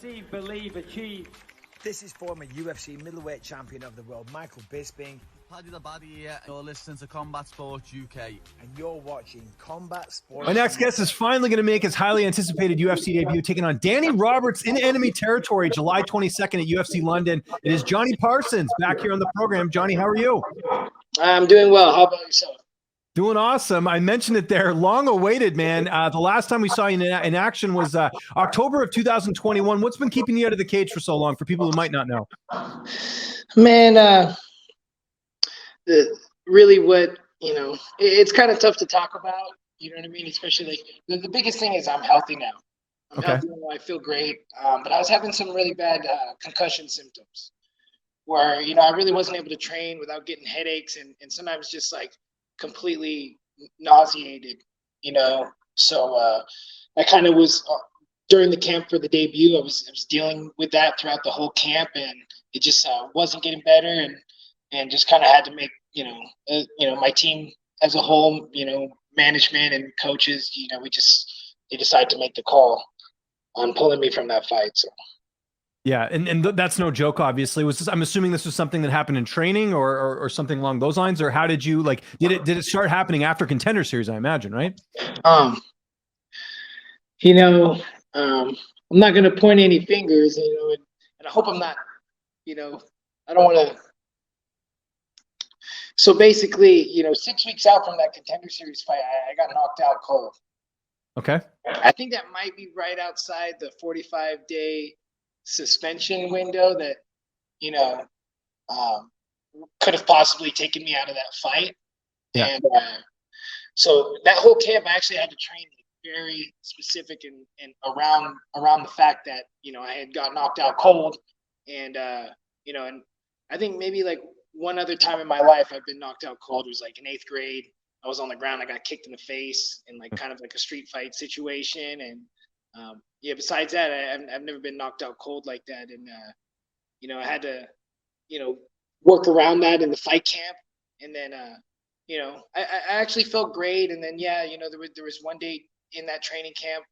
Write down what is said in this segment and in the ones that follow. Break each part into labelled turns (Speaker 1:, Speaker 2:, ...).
Speaker 1: Conceive, believe, achieve.
Speaker 2: This is former UFC middleweight champion of the world, Michael Bisping.
Speaker 3: Paddy the Baddy here, you're listening to Combat Sports UK.
Speaker 2: And you're watching Combat Sports.
Speaker 4: My next guest is finally going to make his highly anticipated UFC debut, taking on Danny Roberts in enemy territory, July 22nd at UFC London. It is Jonny Parsons back here on the program. Johnny, how are you?
Speaker 5: I'm doing well. How about yourself?
Speaker 4: Doing awesome. I mentioned it there. Long awaited, man. The last time we saw you in action was October of 2021. What's been keeping you out of the cage for so long, for people who might not know?
Speaker 5: Man, really what, it's kind of tough to talk about. You know what I mean? Especially like the biggest thing is I'm healthy now. I'm healthy now. I feel great. But I was having some really bad concussion symptoms where, I really wasn't able to train without getting headaches and sometimes just like completely nauseated, so I kind of was during the camp for the debut. I was dealing with that throughout the whole camp, and it just wasn't getting better, and just kind of had to make my team as a whole, management and coaches, they decided to make the call on pulling me from that fight. So
Speaker 4: yeah, and that's no joke, obviously. I'm assuming this was something that happened in training or something along those lines, or how did you did it start happening after Contender Series, I imagine, right?
Speaker 5: I'm not going to point any fingers, and I hope I'm not, I don't want to. So basically, 6 weeks out from that Contender Series fight, I got knocked out cold.
Speaker 4: Okay.
Speaker 5: I think that might be right outside the 45-day suspension window that could have possibly taken me out of that fight. Yeah. And so that whole camp I actually had to train very specific and around the fact that I had got knocked out cold, and and I think maybe like one other time in my life I've been knocked out cold was like in 8th grade. I was on the ground, I got kicked in the face in like kind of like a street fight situation, and besides that, I've never been knocked out cold like that. And, I had to, work around that in the fight camp. And then, I actually felt great. And then, there was one day in that training camp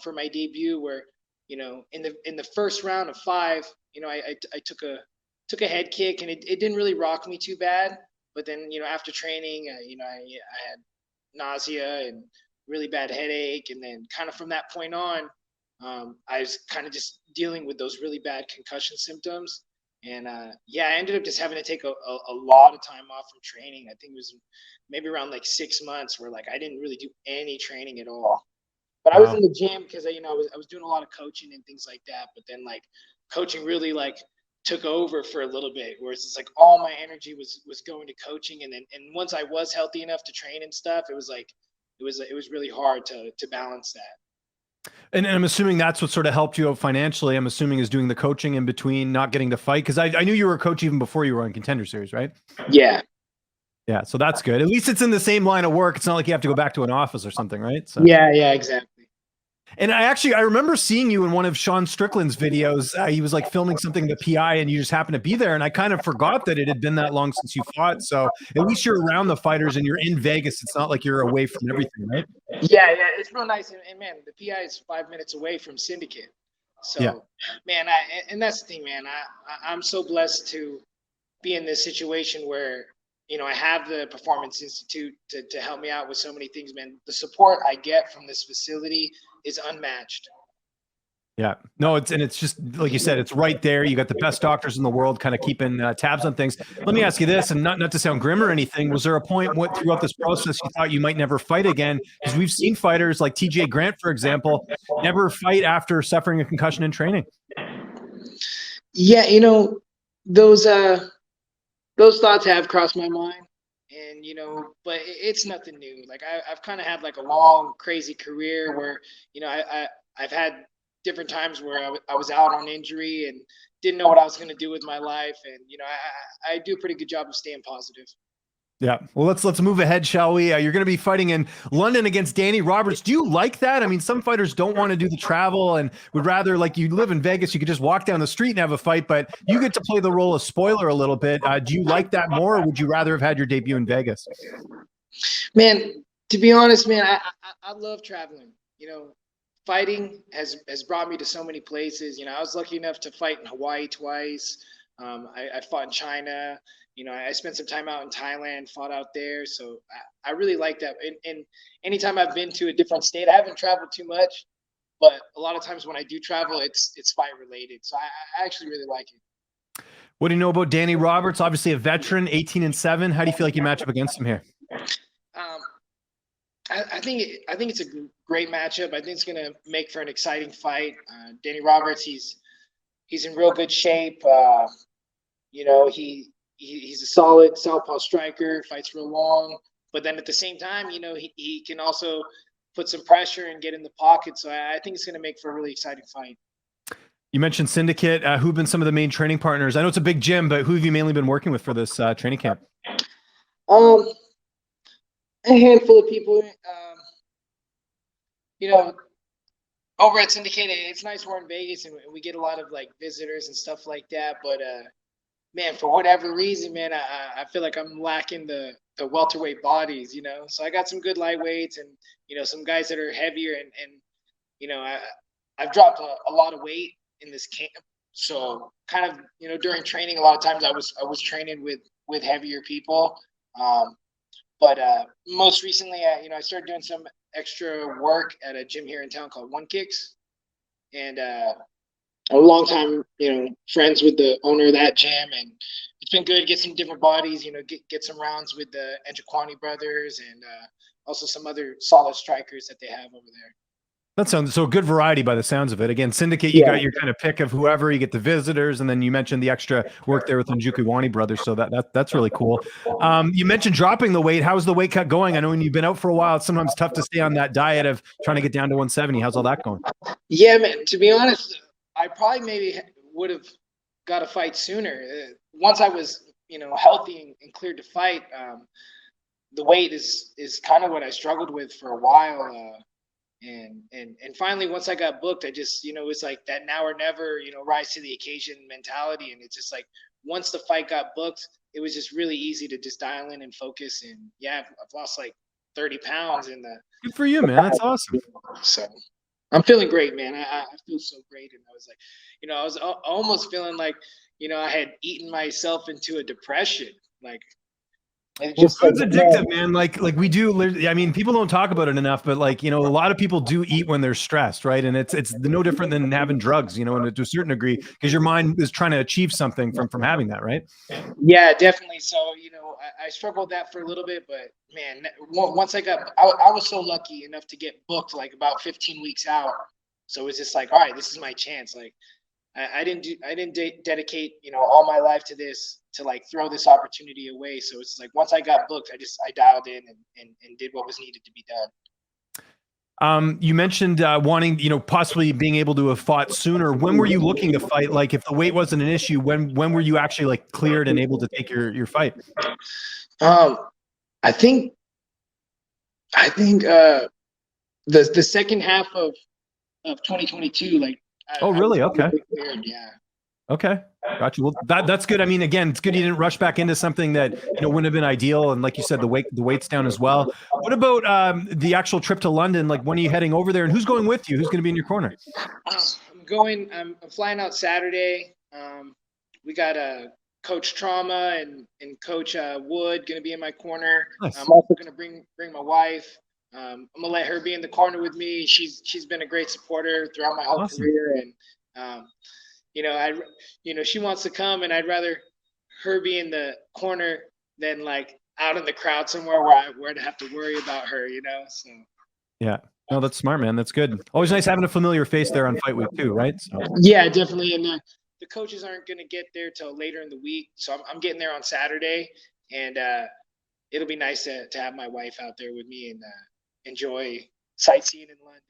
Speaker 5: for my debut where, in the first round of 5, I took a head kick, and it didn't really rock me too bad. But then, after training, I had nausea and really bad headache. And then kind of from that point on, I was kind of just dealing with those really bad concussion symptoms. And I ended up just having to take a lot of time off from training. I think it was maybe around like 6 months where like I didn't really do any training at all. But I was in the gym because I was doing a lot of coaching and things like that. But then like coaching really like took over for a little bit, where it's like all my energy was going to coaching. And once I was healthy enough to train and stuff, it was like it was really hard to balance that.
Speaker 4: And I'm assuming that's what sort of helped you out financially. I'm assuming is doing the coaching in between, not getting to fight, because I knew you were a coach even before you were on Contender Series, right?
Speaker 5: Yeah.
Speaker 4: Yeah, so that's good. At least it's in the same line of work. It's not like you have to go back to an office or something, right? So
Speaker 5: yeah, exactly.
Speaker 4: And I remember seeing you in one of Sean Strickland's videos. He was like filming something, the PI, and you just happened to be there. And I kind of forgot that it had been that long since you fought. So at least you're around the fighters and you're in Vegas. It's not like you're away from everything, right?
Speaker 5: Yeah, it's real nice. And man, the PI is 5 minutes away from Syndicate. So, man, and that's the thing, man. I'm so blessed to be in this situation where, I have the Performance Institute to help me out with so many things, man. The support I get from this facility is unmatched.
Speaker 4: Yeah, no, it's just like you said, it's right there. You got the best doctors in the world kind of keeping tabs on things. Let me ask you this, and not to sound grim or anything, was there a point throughout this process you thought you might never fight again? Because we've seen fighters like TJ Grant, for example, never fight after suffering a concussion in training.
Speaker 5: Yeah, those thoughts have crossed my mind, and but it's nothing new. Like I've kind of had like a long, crazy career where I've had different times where I was out on injury and didn't know what I was going to do with my life, and I do a pretty good job of staying positive.
Speaker 4: Yeah. Well, let's move ahead, shall we? You're going to be fighting in London against Danny Roberts. Do you like that? I mean, some fighters don't want to do the travel and would rather, like, you live in Vegas, you could just walk down the street and have a fight, but you get to play the role of spoiler a little bit. Do you like that more, or would you rather have had your debut in Vegas?
Speaker 5: Man, to be honest, man, I love traveling. fighting has brought me to so many places. I was lucky enough to fight in Hawaii twice. I fought in China. I spent some time out in Thailand, fought out there. So I really like that. And anytime I've been to a different state, I haven't traveled too much, but a lot of times when I do travel, it's fight related. So I actually really like it.
Speaker 4: What do you know about Danny Roberts? Obviously a veteran, 18-7. How do you feel like you match up against him here?
Speaker 5: I think it's a great matchup. I think it's going to make for an exciting fight. Danny Roberts, he's in real good shape. He's a solid southpaw striker, fights real long, but then at the same time, he can also put some pressure and get in the pocket. So I think it's going to make for a really exciting fight.
Speaker 4: You mentioned Syndicate. Who've been some of the main training partners? I know it's a big gym, but who have you mainly been working with for this training camp?
Speaker 5: A handful of people. Over at Syndicate, it's nice we're in Vegas and we get a lot of like visitors and stuff like that. But man, for whatever reason, man, I feel like I'm lacking the welterweight bodies, So I got some good lightweights and some guys that are heavier and I've dropped a lot of weight in this camp. So kind of during training, a lot of times I was training with heavier people. But most recently, I started doing some extra work at a gym here in town called One Kicks, and a long time, friends with the owner of that gym, and it's been good to get some different bodies, get some rounds with the Enchiquani brothers and also some other solid strikers that they have over there.
Speaker 4: That sounds so good variety by the sounds of it. Again, Syndicate, you got your kind of pick of whoever, you get the visitors, and then you mentioned the extra work there with the Enchiquani brothers. So that's really cool. You mentioned dropping the weight. How's the weight cut going? I know when you've been out for a while, it's sometimes tough to stay on that diet of trying to get down to 170. How's all that going?
Speaker 5: Yeah, man, to be honest, I probably maybe would have got a fight sooner. Once I was, healthy and cleared to fight, the weight is kind of what I struggled with for a while. And finally, once I got booked, I just, it's like that now or never, rise to the occasion mentality. And it's just like, once the fight got booked, it was just really easy to just dial in and focus. And yeah, I've lost like 30 pounds in the.
Speaker 4: Good for you, man. That's awesome.
Speaker 5: So I'm feeling great, man. I feel so great. And I was like, I was almost feeling like, I had eaten myself into a depression. Like,
Speaker 4: It's addictive, man. Like we do. I mean, people don't talk about it enough, but a lot of people do eat when they're stressed, right? And it's no different than having drugs, and to a certain degree, because your mind is trying to achieve something from having that, right?
Speaker 5: Yeah, definitely. So, I struggled that for a little bit, but man, once I was so lucky enough to get booked like about 15 weeks out. So it was just like, all right, this is my chance. Like, I didn't dedicate, all my life to this, to like throw this opportunity away. So it's like, once I got booked, I dialed in and did what was needed to be done.
Speaker 4: You mentioned wanting, possibly being able to have fought sooner. When were you looking to fight? Like if the weight wasn't an issue, when were you actually like cleared and able to take your fight?
Speaker 5: I think the second half of 2022, like,
Speaker 4: oh, really? Okay.
Speaker 5: Cleared, yeah.
Speaker 4: Okay. Gotcha. Well, that's good. I mean, again, it's good you didn't rush back into something that, wouldn't have been ideal. And like you said, the weight's down as well. What about the actual trip to London? Like, when are you heading over there and who's going with you? Who's going to be in your corner?
Speaker 5: I'm flying out Saturday. We got Coach Trauma and Coach Wood going to be in my corner.
Speaker 4: Nice. I'm
Speaker 5: also going to bring my wife. I'm gonna let her be in the corner with me. She's been a great supporter throughout my whole career, and she wants to come, and I'd rather her be in the corner than like out in the crowd somewhere where I'd have to worry about her, So
Speaker 4: yeah, no, that's smart, man. That's good. Always nice having a familiar face there on fight week too, right? So.
Speaker 5: Yeah, definitely. And the coaches aren't gonna get there till later in the week, so I'm getting there on Saturday, and it'll be nice to have my wife out there with me and enjoy sightseeing in London,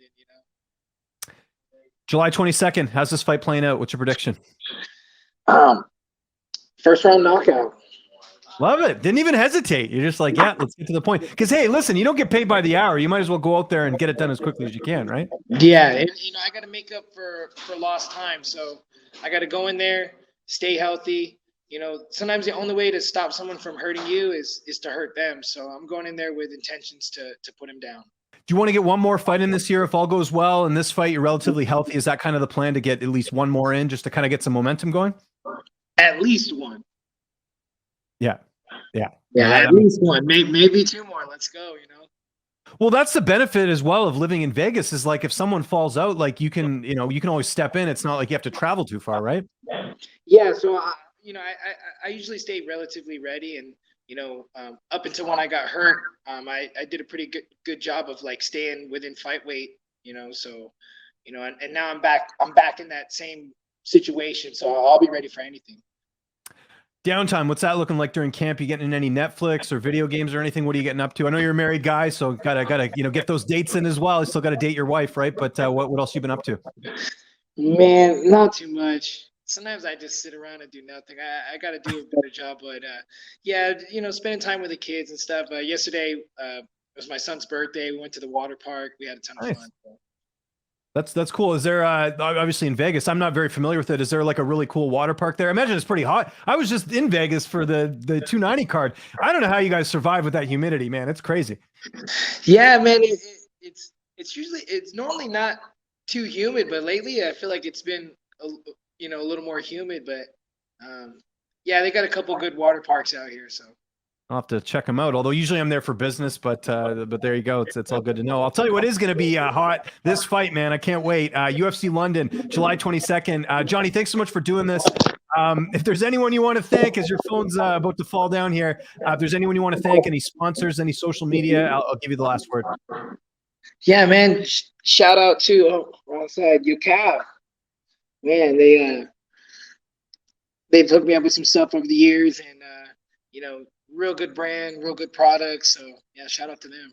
Speaker 4: July 22nd. How's this fight playing out? What's your prediction?
Speaker 5: First round knockout.
Speaker 4: Love it. Didn't even hesitate. You're just like, yeah, let's get to the point. Because hey, listen, you don't get paid by the hour. You might as well go out there and get it done as quickly as you can, right?
Speaker 5: Yeah, and I got to make up for lost time. So I got to go in there, stay healthy. Sometimes the only way to stop someone from hurting you is to hurt them. So I'm going in there with intentions to put him down.
Speaker 4: Do you want to get one more fight in this year if all goes well? In this fight, you're relatively healthy. Is that kind of the plan, to get at least one more in, just to kind of get some momentum going?
Speaker 5: At least one.
Speaker 4: Yeah.
Speaker 5: At least one. Maybe two more. Let's go.
Speaker 4: Well, that's the benefit as well of living in Vegas, is like if someone falls out, like you can always step in. It's not like you have to travel too far, right?
Speaker 5: Yeah. So I usually stay relatively ready, and up until when I got hurt, I did a pretty good job of like staying within fight weight. So and now I'm back in that same situation, so I'll be ready for anything.
Speaker 4: Downtime, what's that looking like during camp? You getting in any Netflix or video games or anything? What are you getting up to? I know you're a married guy, so gotta get those dates in as well. You still got to date your wife, right? But what else you been up to?
Speaker 5: Man, not too much. Sometimes I just sit around and do nothing. I got to do a better job, but yeah, spending time with the kids and stuff. Yesterday it was my son's birthday. We went to the water park. We had a ton of fun.
Speaker 4: That's cool. Is there obviously in Vegas? I'm not very familiar with it. Is there like a really cool water park there? I imagine it's pretty hot. I was just in Vegas for the 290 card. I don't know how you guys survive with that humidity, man. It's crazy.
Speaker 5: Yeah, man. It's normally not too humid, but lately I feel like it's been a little more humid. But yeah, they got a couple good water parks out here, so
Speaker 4: I'll have to check them out. Although usually I'm there for business, but there you go. It's all good to know. I'll tell you what is going to be hot this fight, man. I can't wait. UFC London, July 22nd. Jonny, thanks so much for doing this. If there's anyone you want to thank, as your phone's about to fall down here, if there's anyone you want to thank, any sponsors, any social media, I'll give you the last word.
Speaker 5: Yeah, man. Shout out to alongside UCAV. Man, they've hooked me up with some stuff over the years, and real good brand, real good products. So yeah, shout out to them.